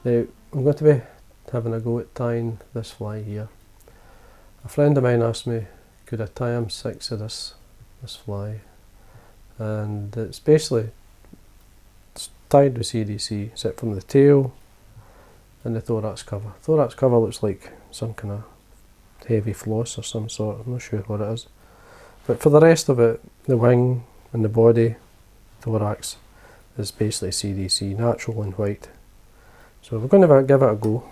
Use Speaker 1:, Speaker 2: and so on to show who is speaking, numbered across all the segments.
Speaker 1: Now, I'm going to be having a go at tying this fly here. A friend of mine asked me, could I tie him 6 of this fly, and it's basically tied with CDC, except from the tail and the thorax cover. Thorax cover looks like some kind of heavy floss or some sort, I'm not sure what it is. But for the rest of it, the wing and the body, thorax, is basically CDC, natural and white. So we're going to give it a go.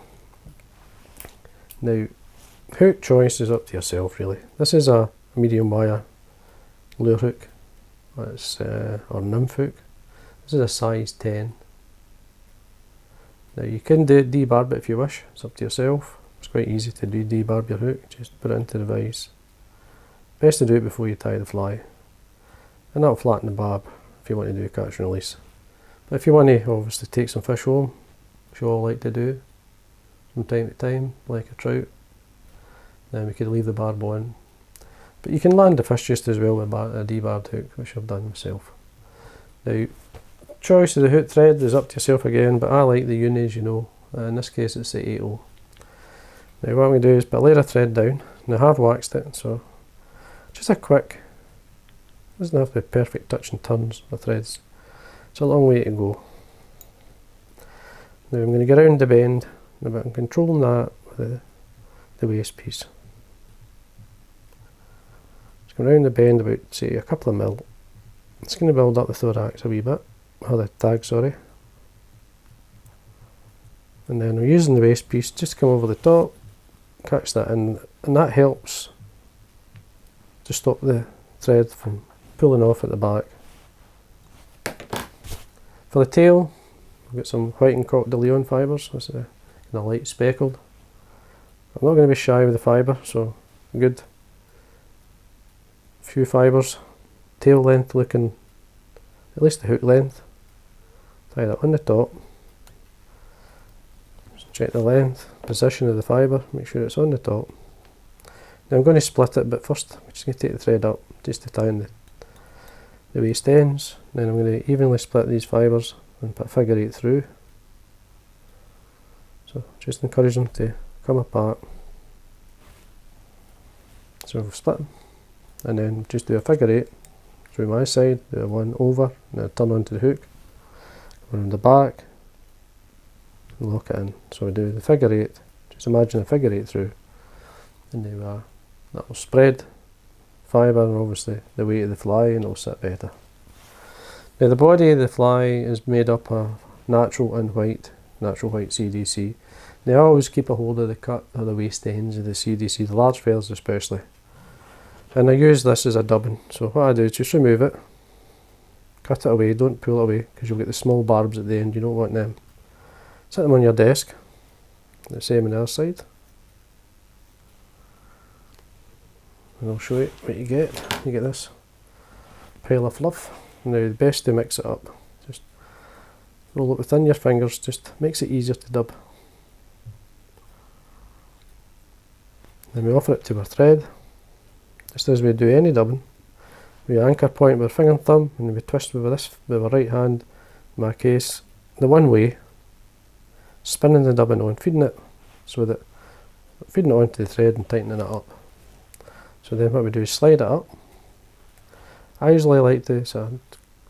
Speaker 1: Now, hook choice is up to yourself really. This is a medium wire lure hook, it's, or nymph hook. This is a size 10. Now you can debarb it if you wish, it's up to yourself. It's quite easy to debarb your hook, just put it into the vise. Best to do it before you tie the fly, and that'll flatten the barb if you want to do a catch and release. But if you want to obviously take some fish home, which you all like to do from time to time, like a trout, then we could leave the barb on. But you can land the fish just as well with a debarbed hook, which I've done myself. Now, choice of the hook thread is up to yourself again, but I like the unis, you know. In this case it's the 8/0. Now what I'm going to do is put a layer of thread down, and I have waxed it, so just a quick, doesn't have to be perfect touch and turns of threads. It's a long way to go. Now I'm going to get around the bend, but I'm controlling that with the waist piece. Just going around the bend about, say, a couple of mil. It's going to build up the thorax a wee bit, or the tag, sorry. And then we're using the waist piece just to come over the top, catch that in, and that helps to stop the thread from pulling off at the back. For the tail, I've got some white and Coq-de-Leon fibres. This is kind of light speckled. I'm not going to be shy with the fibre, so good few fibres. Tail length looking, at least the hook length. Tie that on the top. Just check the length, position of the fibre, make sure it's on the top. Now I'm going to split it, but first I'm just going to take the thread up just to tie in the waist ends. Then I'm going to evenly split these fibres and put a figure 8 through. So just encourage them to come apart. So we've split them, and then just do a figure 8 through my side, do a 1 over, and then turn onto the hook, around the back, and lock it in. So we do the figure 8, just imagine a figure 8 through, and there we are. That will spread fibre and obviously the weight of the fly, and it will sit better. Now the body of the fly is made up of natural white CDC. Now I always keep a hold of the cut of the waist ends of the CDC, the large feathers especially. And I use this as a dubbing. So what I do is just remove it, cut it away, don't pull it away because you'll get the small barbs at the end, you don't want them. Set them on your desk, the same on the other side. And I'll show you what you get. You get this pile of fluff. Now the best to mix it up, just roll it within your fingers, just makes it easier to dub. Then we offer it to our thread, just as we do any dubbing. We anchor point with our finger and thumb, and we twist with our right hand, in my case, the one way, spinning the dubbing on, feeding it onto the thread and tightening it up. So then what we do is slide it up. I usually like to, so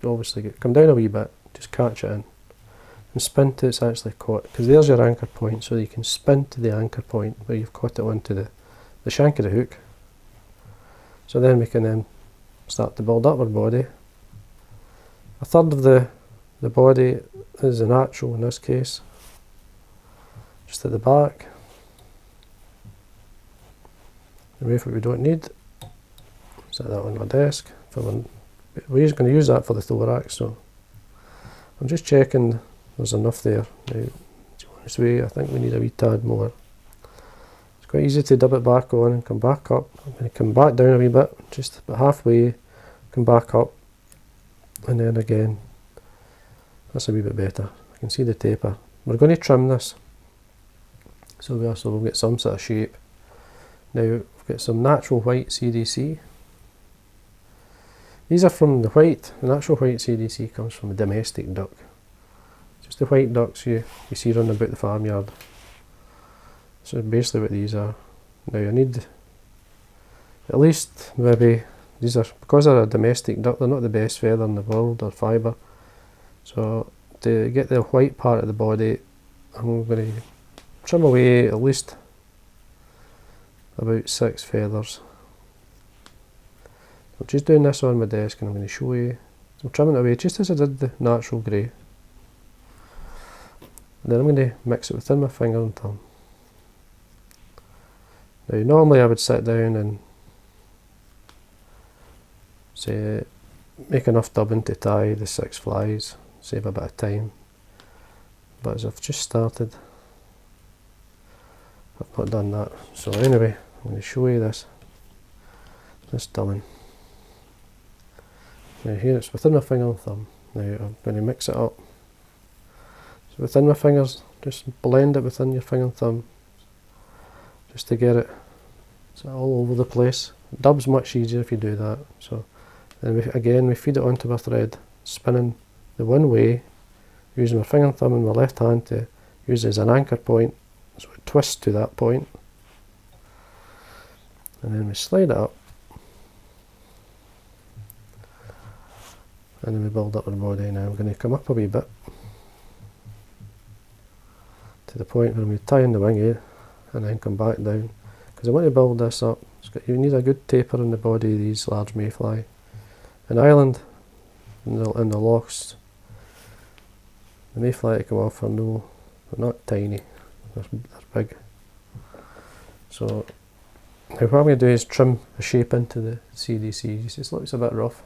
Speaker 1: obviously come down a wee bit, just catch it in, and spin till it's actually caught, because there's your anchor point, so you can spin to the anchor point where you've caught it onto the shank of the hook. So then we can then start to build up our body. A third of the body is the natural in this case, just at the back. Remove what we don't need, set that on my desk. We're going to use that for the thorax, so I'm just checking there's enough there. Now, this way I think we need a wee tad more. It's quite easy to dub it back on and come back up. I'm going to come back down a wee bit, just about halfway, come back up, and then again. That's a wee bit better. I can see the taper. We're going to trim this, so we'll get some sort of shape. Now we've got some natural white CDC. These are from the natural white CDC comes from a domestic duck. Just the white ducks you see running about the farmyard. So basically what these are. Now I need at least maybe, these are, because they're a domestic duck, they're not the best feather in the world or fibre. So to get the white part of the body, I'm going to trim away at least about 6 feathers. I'm just doing this on my desk and I'm going to show you. I'm trimming it away just as I did the natural grey. And then I'm going to mix it within my finger and thumb. Now normally I would sit down and say make enough dubbing to tie the 6 flies, save a bit of time. But as I've just started, I've not done that. So anyway, I'm going to show you this dubbing. Now here it's within my finger and thumb. Now I'm going to mix it up. So within my fingers, just blend it within your finger and thumb, just to get it all over the place. Dub's much easier if you do that. So then we feed it onto our thread, spinning the one way, using my finger and thumb in my left hand to use it as an anchor point, so it twists to that point, and then we slide it up, and then we build up our body. Now I'm going to come up a wee bit to the point where we tie in the wing here, and then come back down, because I want to build this up. You need a good taper in the body of these large mayfly. In Ireland, in the lochs, the mayfly that come off are they're not tiny, they're big. So now what I'm going to do is trim a shape into the CDC. It looks a bit rough.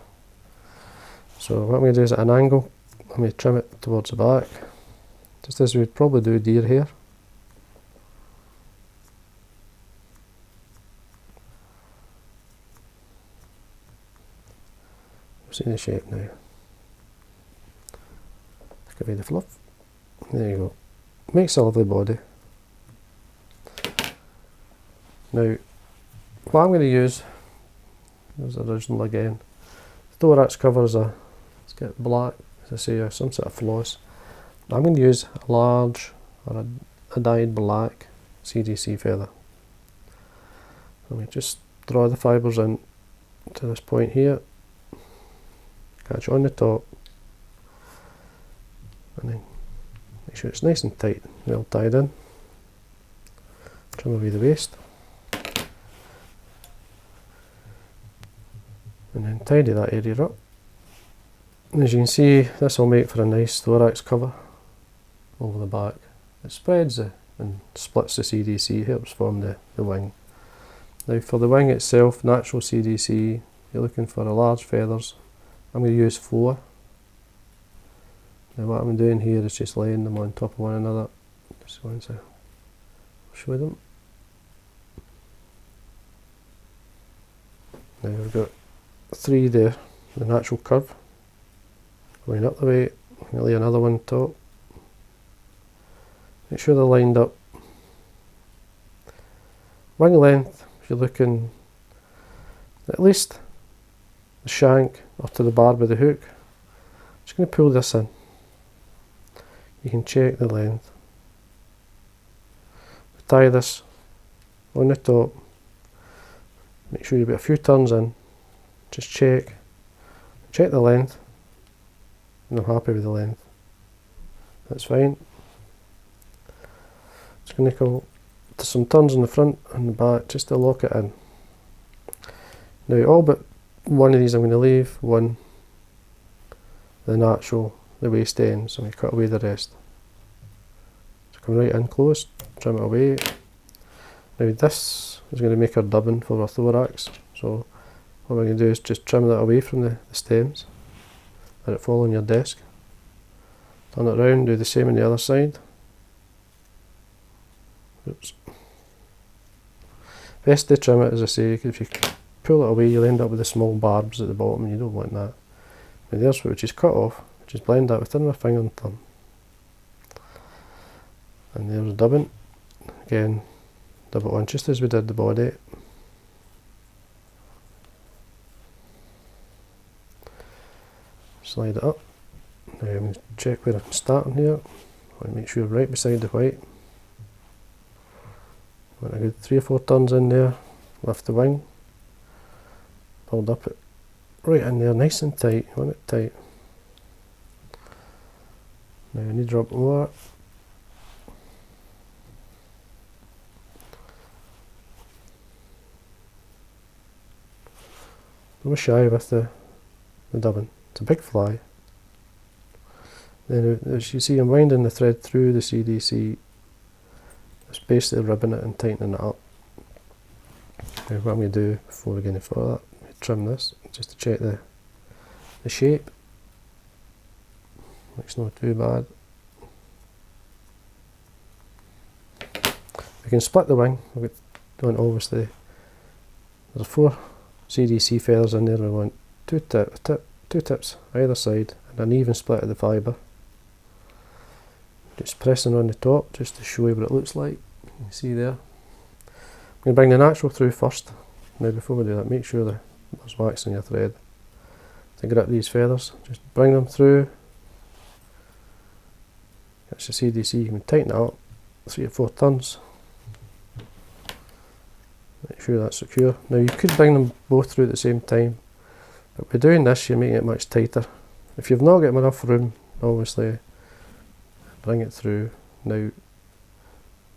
Speaker 1: So what I'm going to do is at an angle, I'm going to trim it towards the back, just as we'd probably do deer hair. See the shape now. Take away the fluff. There you go. Makes a lovely body. Now, what I'm going to use is the original again. The thorax covers it's got black, as I say, some sort of floss. I'm going to use a large or a dyed black CDC feather. Let me just draw the fibres in to this point here. Catch on the top, and then make sure it's nice and tight, well tied in. Trim away the waist, and then tidy that area up. And as you can see, this will make for a nice thorax cover over the back. It spreads and splits the CDC, helps form the wing. Now for the wing itself, natural CDC, you're looking for a large feathers. I'm going to use 4. Now what I'm doing here is just laying them on top of one another. Just once I show them. Now we've got 3 there, the natural curve. Going up the way, I'm going to lay another one top. Make sure they're lined up. Wing length, if you're looking at least the shank up to the barb of the hook. Just going to pull this in. You can check the length. Tie this on the top. Make sure you put a few turns in. Just check the length, and I'm happy with the length. That's fine. Just going to go to some turns in the front and the back just to lock it in. Now all but one of these I'm going to leave, one the natural, the waist end, so we cut away the rest. So come right in close, trim it away. Now this is going to make our dubbing for our thorax, so what we're going to do is just trim that away from the stems, let it fall on your desk. Turn it round, do the same on the other side. Oops. Best to trim it, as I say, if you pull it away you'll end up with the small barbs at the bottom and you don't want that. Now there's which is cut off, just blend that within my finger and thumb. And there's the dubbing. Again, dub it on just as we did the body. Slide it up, Now I'm going to check where I'm starting here. I want to make sure right beside the white. Want a good 3 or 4 turns in there, lift the wing, build up it right in there, nice and tight, you want it tight. Now I need to drop more. Don't be shy with the dubbing, it's a big fly. Then as you see, I'm winding the thread through the CDC. It's basically ribbing it and tightening it up. Now what I'm going to do before we get any further, trim this just to check the shape. It's not too bad. We can split the wing. We want obviously there's 4 CDC feathers in there. We want two tips either side and an even split of the fibre. Just pressing on the top just to show you what it looks like. You can see there. I'm going to bring the natural through first. Now before we do that, make sure there's wax in your thread. To grip these feathers, just bring them through. That's the CDC, you can tighten it up 3 or 4 turns. Make sure that's secure. Now you could bring them both through at the same time, but by doing this you're making it much tighter. If you've not got enough room, obviously bring it through. Now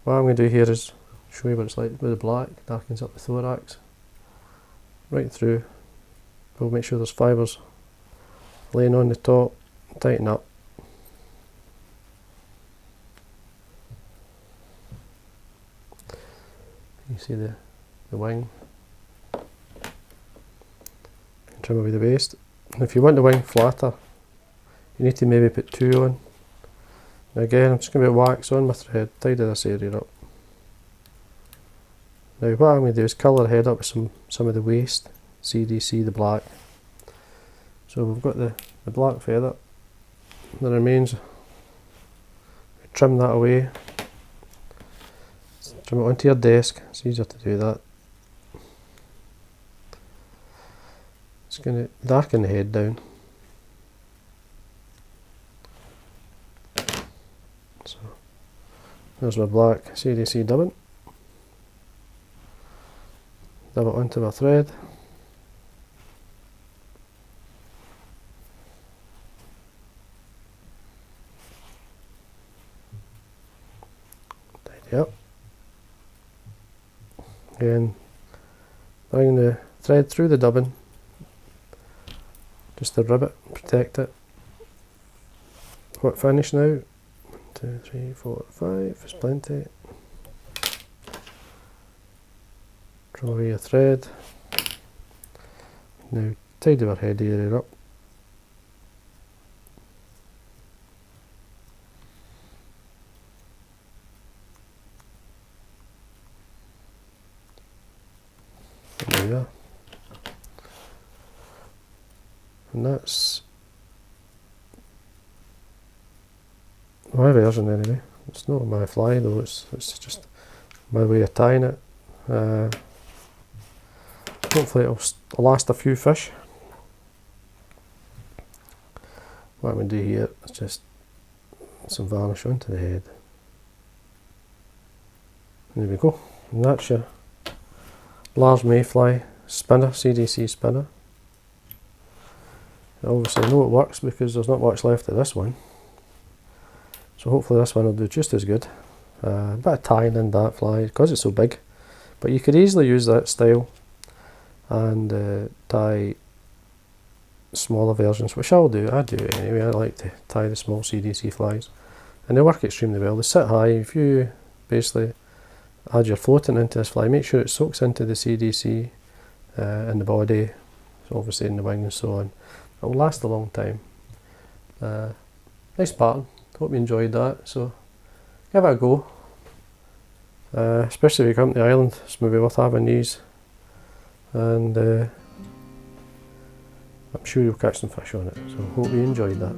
Speaker 1: what I'm going to do here is show you what it's like with the black, darkens up the thorax, right through. We'll make sure there's fibres laying on the top, tighten up. You see the wing. Trim away the waste. And if you want the wing flatter, you need to maybe put 2 on. Now again, I'm just going to put wax on my thread, tidy this area up. Now what I'm going to do is colour the head up with some of the waste, CDC, the black. So we've got the black feather that remains. Trim that away. Trim it onto your desk, it's easier to do that. It's going to darken the head down. So there's my black CDC dubbing. Dab it onto my thread. Tidy up. Again, bring the thread through the dubbing, just to rib it, protect it. What finish now? 1, 2, 3, 4, 5, there's plenty. Trim away your thread. Now tidy our head area up. There we are. And that's my version anyway. It's not my fly though, it's just my way of tying it. Hopefully it'll last a few fish. What I'm going to do here is just some varnish onto the head. There we go. And that's your large MayFly spinner, CDC spinner. I obviously know it works because there's not much left of this one. So hopefully this one will do just as good. A bit of tying in that fly because it's so big. But you could easily use that style and tie smaller versions, which I'll do. I do it anyway. I like to tie the small CDC flies. And they work extremely well. They sit high. If you basically add your floating into this fly, make sure it soaks into the CDC in the body, so obviously in the wing and so on. It will last a long time. Nice pattern. Hope you enjoyed that. So give it a go. Especially if you come to the island, it's maybe worth having these. And I'm sure you'll catch some fish on it. So hope you enjoyed that.